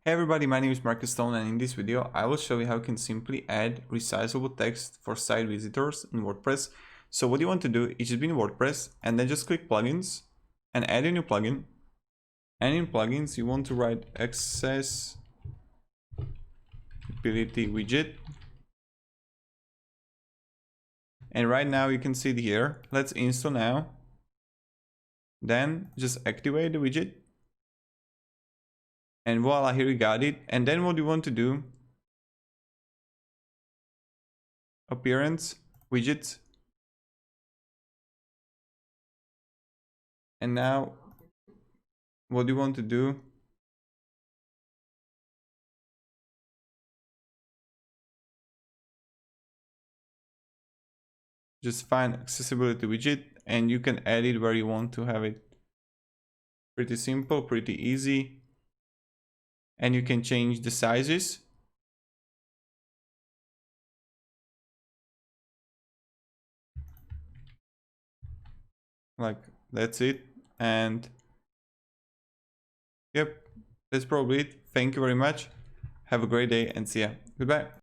Hey everybody, my name is Marcus Stone, and in this video I will show you how you can simply add resizable text for site visitors in WordPress. So what you want to do is just be in WordPress and then just click plugins and add a new plugin. And in plugins you want to write accessibility widget. And right now you can see it here. Let's install now. Then just activate the widget. And voila, here we got it. And then what you want to do, appearance, widgets. And now what you want to do, just find accessibility widget and you can add it where you want to have it. Pretty simple, pretty easy. And you can change the sizes. Like that's it. And yep, that's probably it. Thank you very much. Have a great day and see ya. Goodbye.